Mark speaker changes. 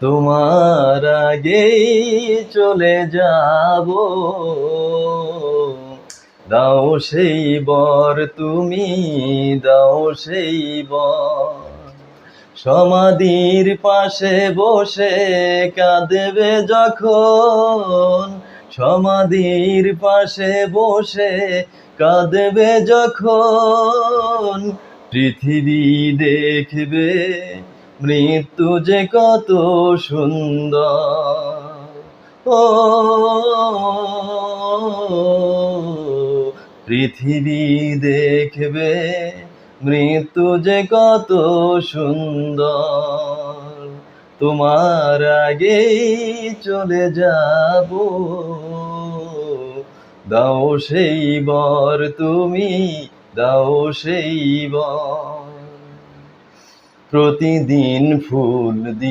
Speaker 1: তোমার আগেই চলে যাব, দাও সেই বর তুমি, দাও সেই বর। সমাধির পাশে বসে কাঁদবে যখন, সমাধির পাশে বসে কাঁদবে যখন, পৃথিবী দেখবে মৃত্যু যে কত সুন্দর। ও পৃথিবী দেখবে মৃত্যু যে কত সুন্দর। তোমার আগেই চলে যাব, দাও সেই বর তুমি, দাও সেই বর। প্রতিদিন ফুল